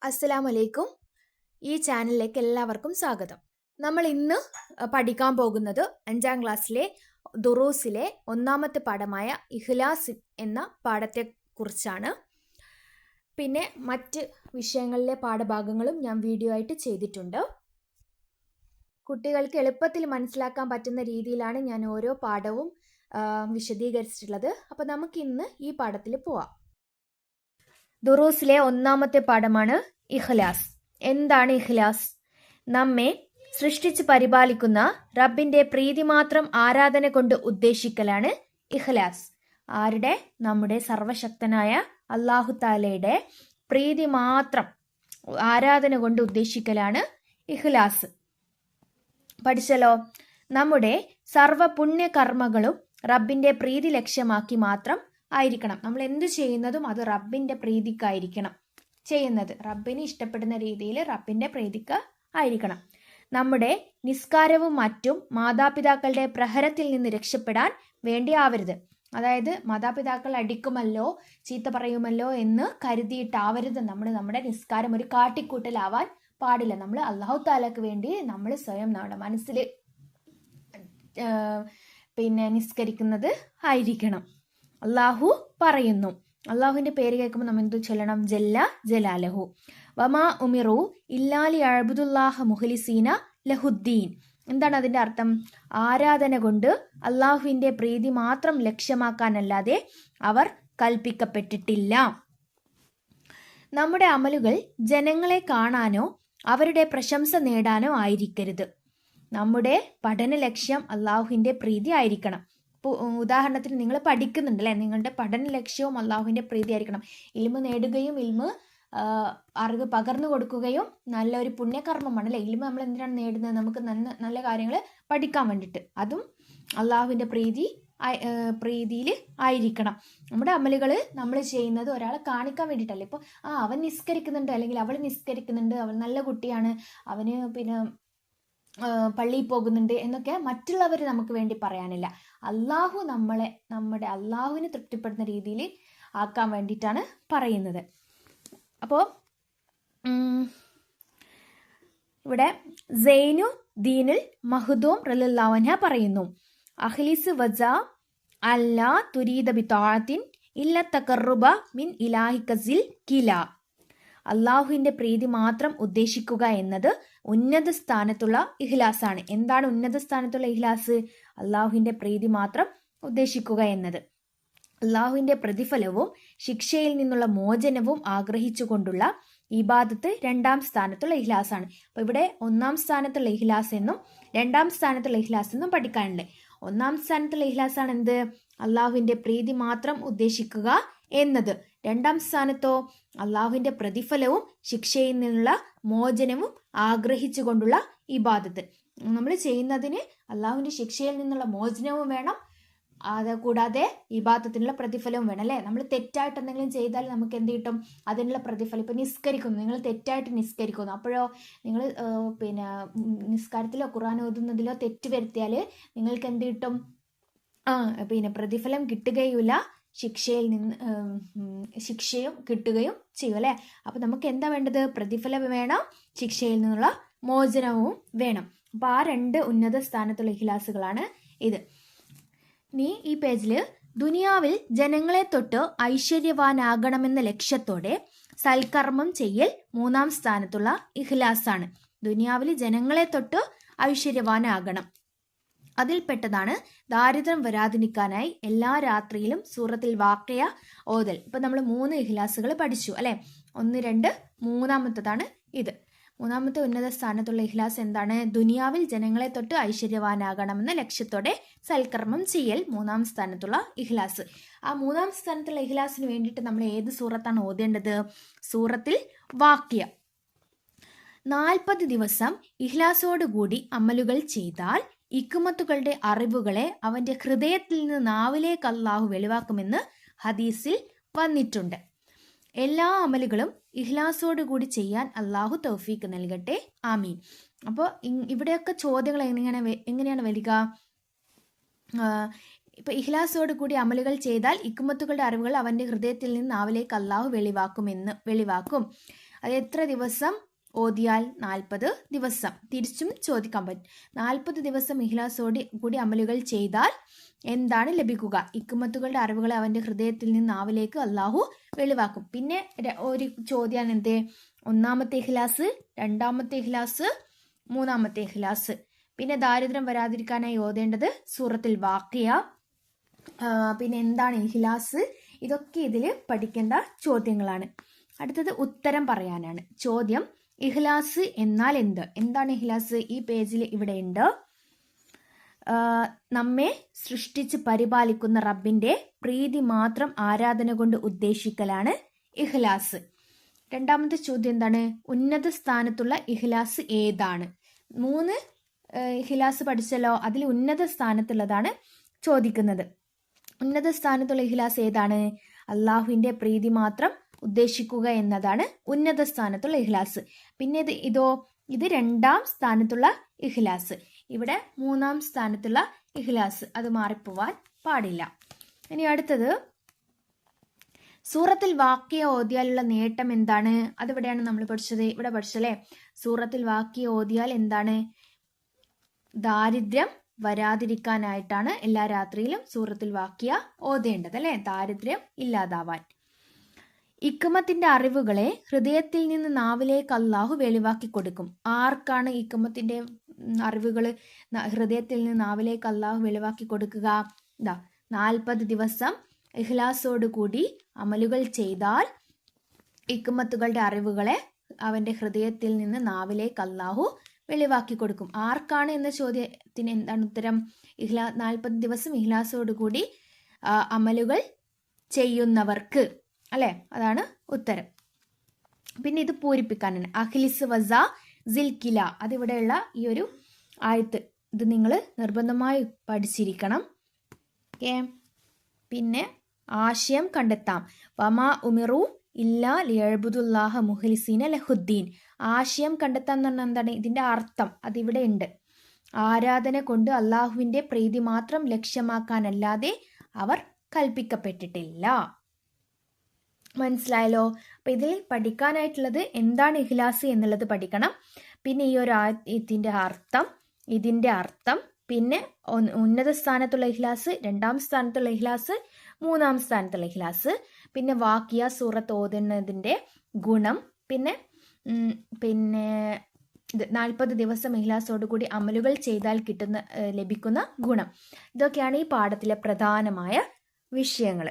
അസ്സലാമു അലൈക്കും. ഈ ചാനലിലേക്ക് എല്ലാവർക്കും സ്വാഗതം. നമ്മൾ ഇന്ന് പഠിക്കാൻ പോകുന്നത് 5ാം ക്ലാസ്സിലെ ദുറൂസിലെ ഒന്നാമത്തെ പാഠമായ ഇഖ്ലാസ് എന്ന പാഠത്തെ കുറിച്ചാണ്. പിന്നെ മറ്റ് വിഷയങ്ങളിലെ പാഠഭാഗങ്ങളും ഞാൻ വീഡിയോ ആയിട്ട് ചെയ്തിട്ടുണ്ട്. കുട്ടികൾക്ക് എളുപ്പത്തിൽ മനസ്സിലാക്കാൻ പറ്റുന്ന രീതിയിലാണ് ഞാൻ ഓരോ പാഠവും വിശദീകരിച്ചിട്ടുള്ളത്. അപ്പോൾ നമുക്കിന്ന് ഈ പാഠത്തിൽ പോവാം. ദുറൂസിലെ ഒന്നാമത്തെ പാഠമാണ് ഇഖ്ലാസ്. എന്താണ് ഇഖ്ലാസ്? നമ്മെ സൃഷ്ടിച്ച് പരിപാലിക്കുന്ന റബ്ബിന്റെ പ്രീതി മാത്രം ആരാധന കൊണ്ട് ഉദ്ദേശിക്കലാണ് ഇഖ്ലാസ്. ആരുടെ? നമ്മുടെ സർവശക്തനായ അല്ലാഹു തആലയുടെ പ്രീതി മാത്രം ആരാധന കൊണ്ട് ഉദ്ദേശിക്കലാണ് ഇഖ്ലാസ്. പഠിച്ചല്ലോ. നമ്മുടെ സർവ പുണ്യകർമ്മങ്ങളും റബ്ബിന്റെ പ്രീതി ലക്ഷ്യമാക്കി മാത്രം ആയിരിക്കണം. നമ്മൾ എന്ത് ചെയ്യുന്നതും അത് റബ്ബിന്റെ പ്രീതിക്കായിരിക്കണം ചെയ്യുന്നത്. റബ്ബിന് ഇഷ്ടപ്പെടുന്ന രീതിയിൽ റബ്ബിന്റെ പ്രീതിക്ക് ആയിരിക്കണം. നമ്മുടെ നിസ്കാരവും മറ്റും മാതാപിതാക്കളുടെ പ്രഹരത്തിൽ നിന്ന് രക്ഷപ്പെടാൻ വേണ്ടി ആവരുത്. അതായത് മാതാപിതാക്കൾ അടിക്കുമല്ലോ ചീത്ത പറയുമല്ലോ എന്ന് കരുതിയിട്ടാവരുത് നമ്മുടെ നിസ്കാരം ഒരു കാട്ടിക്കൂട്ടലാവാൻ പാടില്ല. നമ്മൾ അല്ലാഹു തആലക്ക് വേണ്ടി നമ്മൾ സ്വയം നമ്മുടെ മനസ്സിൽ നിസ്കരിക്കുന്നത് ആയിരിക്കണം. അള്ളാഹു പറയുന്നു, അള്ളാഹുവിന്റെ പേര് കേൾക്കുമ്പോൾ നമ്മൾ എന്ത് ചൊല്ലണം? ജല്ല ജലാലഹു. വമാ ഉമിറു ഇല്ലാലി അഅ്ബുദുല്ലാഹ മുഖ്ലിസീന ലഹുദ്ദീൻ. എന്താണ് അതിന്റെ അർത്ഥം? ആരാധന കൊണ്ട് അള്ളാഹുവിന്റെ പ്രീതി മാത്രം ലക്ഷ്യമാക്കാനല്ലാതെ അവർ കൽപ്പിക്കപ്പെട്ടിട്ടില്ല. നമ്മുടെ അമലുകൾ ജനങ്ങളെ കാണാനോ അവരുടെ പ്രശംസ നേടാനോ ആയിരിക്കരുത്. നമ്മുടെ പഠന ലക്ഷ്യം അള്ളാഹുവിന്റെ പ്രീതി ആയിരിക്കണം. ഉദാഹരണത്തിന് നിങ്ങൾ പഠിക്കുന്നുണ്ടല്ലേ, നിങ്ങളുടെ പഠന ലക്ഷ്യവും അള്ളാഹുവിന്റെ പ്രീതി ആയിരിക്കണം. ഇൽമ് നേടുകയും ഇൽമ് അറിവ് പകർന്നു കൊടുക്കുകയും നല്ലൊരു പുണ്യകർമ്മമാണ് അല്ലെ. ഇൽമ് നമ്മൾ എന്തിനാണ് നേടുന്നത്? നമുക്ക് നല്ല കാര്യങ്ങൾ പഠിക്കാൻ വേണ്ടിയിട്ട്. അതും അള്ളാഹുവിന്റെ പ്രീതിയിൽ ആയിരിക്കണം. നമ്മുടെ അമലുകൾ നമ്മൾ ചെയ്യുന്നത് ഒരാളെ കാണിക്കാൻ വേണ്ടിയിട്ടല്ല. ഇപ്പോൾ അവൻ നിസ്കരിക്കുന്നുണ്ട് അല്ലെങ്കിൽ അവൾ നിസ്കരിക്കുന്നുണ്ട്, അവൾ നല്ല കുട്ടിയാണ്, അവന് പള്ളിയിൽ പോകുന്നുണ്ട് എന്നൊക്കെ മറ്റുള്ളവർ നമുക്ക് വേണ്ടി പറയാനില്ല. അള്ളാഹു നമ്മുടെ അള്ളാഹുവിനെ തൃപ്തിപ്പെടുന്ന രീതിയിൽ ആക്കാൻ വേണ്ടിയിട്ടാണ് പറയുന്നത്. അപ്പോൾ ഇവിടെ സൈനു ദീനുൽ മഹ്ദൂം റളിയല്ലാഹു അൻഹ പറയുന്നു, അഖ്ലിസ് വജ അല്ലാ തുരീദ ബിതാഅത്തിൻ ഇല്ല തഖർറുബ മിൻ ഇലാഹികസിൽ കിലാ. അള്ളാഹുവിന്റെ പ്രീതി മാത്രം ഉദ്ദേശിക്കുക എന്നത് ഉന്നത സ്ഥാനത്തുള്ള ഇഖ്ലാസാണ്. എന്താണ് ഉന്നത സ്ഥാനത്തുള്ള ഇഖ്ലാസ്? അള്ളാഹുവിന്റെ പ്രീതി മാത്രം ഉദ്ദേശിക്കുക എന്നത്. അള്ളാഹുവിന്റെ പ്രതിഫലവും ശിക്ഷയിൽ നിന്നുള്ള മോചനവും ആഗ്രഹിച്ചുകൊണ്ടുള്ള ഇബാദത്ത് 2ാം സ്ഥാനത്തുള്ള ഇഖ്ലാസാണ്. അപ്പൊ ഇവിടെ 1ാം സ്ഥാനത്തുള്ള ഇഖ്ലാസ് എന്നും 2ാം സ്ഥാനത്തുള്ള ഇഖ്ലാസ് എന്നും പഠിക്കാനുണ്ട്. 1ാം സ്ഥാനത്തുള്ള ഇഖ്ലാസാണ് എന്ത്? അള്ളാഹുവിന്റെ പ്രീതി മാത്രം ഉദ്ദേശിക്കുക എന്നത്. 2ാം സ്ഥാനത്തോ അള്ളാഹുവിന്റെ പ്രതിഫലവും ശിക്ഷയിൽ നിന്നുള്ള മോചനവും ആഗ്രഹിച്ചുകൊണ്ടുള്ള ഇബാദത്ത്. നമ്മൾ ചെയ്യുന്നതിന് അള്ളാഹുവിന്റെ ശിക്ഷയിൽ നിന്നുള്ള മോചനവും വേണം, അത് കൂടാതെ ഇബാദത്തിനുള്ള പ്രതിഫലവും വേണം അല്ലേ. നമ്മൾ തെറ്റായിട്ട് എന്തെങ്കിലും ചെയ്താൽ നമുക്ക് എന്ത് കിട്ടും? അതിനുള്ള പ്രതിഫലം. ഇപ്പൊ നിസ്കരിക്കുന്നു, നിങ്ങൾ തെറ്റായിട്ട് നിസ്കരിക്കുന്നു, അപ്പോഴോ നിങ്ങൾ നിസ്കാരത്തിലോ ഖുർആൻ ഓതുന്നതിലോ തെറ്റ് വരുത്തിയാൽ നിങ്ങൾക്ക് എന്ത് കിട്ടും? പ്രതിഫലം കിട്ടുകയില്ല, ശിക്ഷയും കിട്ടുകയും ചെയ്യും അല്ലെ. അപ്പൊ നമുക്ക് എന്താ വേണ്ടത്? പ്രതിഫലം വേണം, ശിക്ഷയിൽ നിന്നുള്ള മോചനവും വേണം. അപ്പൊ ആ 2 ഉന്നത സ്ഥാനത്തുള്ള ഇഖ്ലാസുകളാണ് ഇത്. നീ ഈ പേജില് ദുനിയാവിൽ ജനങ്ങളെ തൊട്ട് ഐശ്വര്യവാനാകണമെന്ന ലക്ഷ്യത്തോടെ സൽക്കർമ്മം ചെയ്യൽ 3ാം സ്ഥാനത്തുള്ള ഇഖ്ലാസാണ്. ദുനിയാവിൽ ജനങ്ങളെ തൊട്ട് ഐശ്വര്യവാനാകണം. അതിൽപ്പെട്ടതാണ് ദാരിദ്ര്യം വരാതിരിക്കാനായി എല്ലാ രാത്രിയിലും സൂറത്തിൽ വാഖിയ ഓതൽ. ഇപ്പൊ നമ്മൾ 3 ഇഖ്ലാസുകൾ പഠിച്ചു അല്ലെ. 1, 2, 3ാമത്തതാണ് ഇത്. 3ാമത്തെ ഉന്നത സ്ഥാനത്തുള്ള ഇഖ്ലാസ് എന്താണ്? ദുനിയാവിൽ ജനങ്ങളെ തൊട്ട് ഐശ്വര്യവാനാകണമെന്ന ലക്ഷ്യത്തോടെ സൽക്കർമ്മം ചെയ്യൽ 3ാം സ്ഥാനത്തുള്ള ഇഖ്ലാസ്. ആ 3ാം സ്ഥാനത്തുള്ള ഇഖ്ലാസിന് വേണ്ടിയിട്ട് നമ്മൾ ഏത് സൂറത്താണ് ഓതേണ്ടത്? സൂറത്തിൽ വാഖിയ. 40 ദിവസം ഇഖ്ലാസോടുകൂടി അമലുകൾ ചെയ്താൽ ഇക്മത്തുകളുടെ അറിവുകളെ അവന്റെ ഹൃദയത്തിൽ നിന്ന് നാവിലേക്ക് അല്ലാഹു വെളിവാക്കുമെന്ന് ഹദീസിൽ വന്നിട്ടുണ്ട്. എല്ലാ അമലുകളും ഇഖ്ലാസോടുകൂടി ചെയ്യാൻ അല്ലാഹു തൗഫീക്ക് നൽകട്ടെ, ആമീൻ. അപ്പോൾ ഇവിടെയൊക്കെ ചോദ്യങ്ങൾ എങ്ങനെയാണ് വരിക? ഇപ്പൊ ഇഖ്ലാസോട് കൂടി അമലുകൾ ചെയ്താൽ ഇക്മത്തുകളുടെ അറിവുകൾ അവന്റെ ഹൃദയത്തിൽ നിന്ന് നാവിലേക്ക് അല്ലാഹു വെളിവാക്കും. അത് എത്ര ദിവസം ഓതിയാൽ? 40 ദിവസം. തിരിച്ചും ചോദിക്കാൻ പറ്റും. 40 ദിവസം ഇഖ്ലാസോട് കൂടി അമലുകൾ ചെയ്താൽ എന്താണ് ലഭിക്കുക? ഹിക്മത്തുകളുടെ അറിവുകളെ അവന്റെ ഹൃദയത്തിൽ നിന്ന് നാവിലേക്ക് അള്ളാഹു വെളിവാക്കും. പിന്നെ ഒരു ചോദ്യമാണ് എന്ത്? ഒന്നാമത്തെ ഇഖ്ലാസ്, രണ്ടാമത്തെ ഇഖ്ലാസ്, മൂന്നാമത്തെ ഇഖ്ലാസ്. പിന്നെ ദാരിദ്ര്യം വരാതിരിക്കാനായി ഓതേണ്ടത് സൂറത്തുൽ വാഖിയ. പിന്നെ എന്താണ് ഇഖ്ലാസ്? ഇതൊക്കെ ഇതിൽ പഠിക്കേണ്ട ചോദ്യങ്ങളാണ്. അടുത്തത് ഉത്തരം പറയാനാണ്. ചോദ്യം: ഇഖ്ലാസ് എന്നാൽ എന്ത്? എന്താണ് ഇഖ്ലാസ്? ഈ പേജിൽ ഇവിടെ ഉണ്ട്. നമ്മെ സൃഷ്ടിച്ച് പരിപാലിക്കുന്ന റബ്ബിന്റെ പ്രീതി മാത്രം ആരാധന കൊണ്ട് ഉദ്ദേശിക്കലാണ് ഇഖ്ലാസ്. രണ്ടാമത്തെ ചോദ്യം എന്താണ്? ഉന്നത സ്ഥാനത്തുള്ള ഇഖ്ലാസ് ഏതാണ്? 3 ഇഖ്ലാസ് പഠിച്ചല്ലോ, അതിൽ ഉന്നത സ്ഥാനത്തുള്ളതാണ് ചോദിക്കുന്നത്. ഉന്നത സ്ഥാനത്തുള്ള ഇഖ്ലാസ് ഏതാണ്? അള്ളാഹുവിന്റെ പ്രീതി മാത്രം ഉദ്ദേശിക്കുക എന്നതാണ് ഉന്നത സ്ഥാനത്തുള്ള ഇഖ്ലാസ്. പിന്നെ ഇത് രണ്ടാം സ്ഥാനത്തുള്ള ഇഖ്ലാസ്. ഇവിടെ 3-ാം സ്ഥാനത്തുള്ള ഇഖ്ലാസ്. അത് മാറിപ്പോവാൻ പാടില്ല. ഇനി അടുത്തത്, സൂറത്തുൽ വാഖിയ ഓതിയാലുള്ള നേട്ടം എന്താണ്? അതിവിടെയാണ് നമ്മൾ പഠിച്ചത്. ഇവിടെ പഠിച്ചല്ലേ? സൂറത്തുൽ വാഖിയ ഓതിയാൽ എന്താണ്? ദാരിദ്ര്യം വരാതിരിക്കാനായിട്ടാണ് എല്ലാ രാത്രിയിലും സൂറത്തുൽ വാഖിയ ഓതേണ്ടത് അല്ലെ? ദാരിദ്ര്യം ഇല്ലാതാവാൻ. ഇക്മത്തിന്റെ അറിവുകളെ ഹൃദയത്തിൽ നിന്ന് നാവിലേക്ക് അള്ളാഹു വെളിവാക്കി കൊടുക്കും. ആർക്കാണ് ഇക്മത്തിന്റെ അറിവുകൾ ഹൃദയത്തിൽ നിന്ന് നാവിലേക്ക് അള്ളാഹു വെളിവാക്കി കൊടുക്കുക? 40 ദിവസം ഇഖ്ലാസോട് കൂടി അമലുകൾ ചെയ്താൽ ഇക്മത്തുകളുടെ അറിവുകളെ അവന്റെ ഹൃദയത്തിൽ നിന്ന് നാവിലേക്ക് അള്ളാഹു വെളിവാക്കി കൊടുക്കും. ആർക്കാണ് എന്ന ചോദ്യത്തിന് എന്താണ് ഉത്തരം? 40 ദിവസം ഇഖ്ലാസോട് കൂടി അമലുകൾ ചെയ്യുന്നവർക്ക് അല്ലെ? അതാണ് ഉത്തരം. പിന്നെ ഇത് പൂരിപ്പിക്കാനാണ്. അഖ്ലിസ് വസ സിൽക്കില, അതിവിടെയുള്ള ഈ ഒരു ആയത്ത് ഇത് നിങ്ങൾ നിർബന്ധമായി പഠിച്ചിരിക്കണം. ഓക്കെ. പിന്നെ ആശയം കണ്ടെത്താം. വമാ ഉമിറു ഇല്ലാ ലിയഅ്ബുദുല്ലാഹ മുഖ്ലിസീന ലഹുദ്ദീൻ. ആശയം കണ്ടെത്താൻ എന്ന് പറഞ്ഞാൽ എന്താണ്? ഇതിന്റെ അർത്ഥം അതിവിടെ ഉണ്ട്. ആരാധന കൊണ്ട് അള്ളാഹുവിന്റെ പ്രീതി മാത്രം ലക്ഷ്യമാക്കാനല്ലാതെ അവർ കൽപ്പിക്കപ്പെട്ടിട്ടില്ല. മനസ്സിലായല്ലോ? അപ്പൊ ഇതിൽ പഠിക്കാനായിട്ടുള്ളത് എന്താണ് ഇഖ്ലാസ് എന്നുള്ളത് പഠിക്കണം. പിന്നെ ഈ ഒരു ഇതിന്റെ അർത്ഥം, പിന്നെ ഉന്നത സ്ഥാനത്തുള്ള ഇഖ്ലാസ്, രണ്ടാം സ്ഥാനത്തുള്ള ഇഖ്ലാസ്, 3-ാം സ്ഥാനത്തുള്ള ഇഖ്ലാസ്, പിന്നെ വാഖിയ സൂറത്ത് ഓതുന്നതിന്റെ ഗുണം, പിന്നെ 40 ദിവസം ഇഖ്ലാസോട് കൂടി അമലുകൾ ചെയ്താൽ ലഭിക്കുന്ന ഗുണം. ഇതൊക്കെയാണ് ഈ പാഠത്തിലെ പ്രധാനമായ വിഷയങ്ങൾ.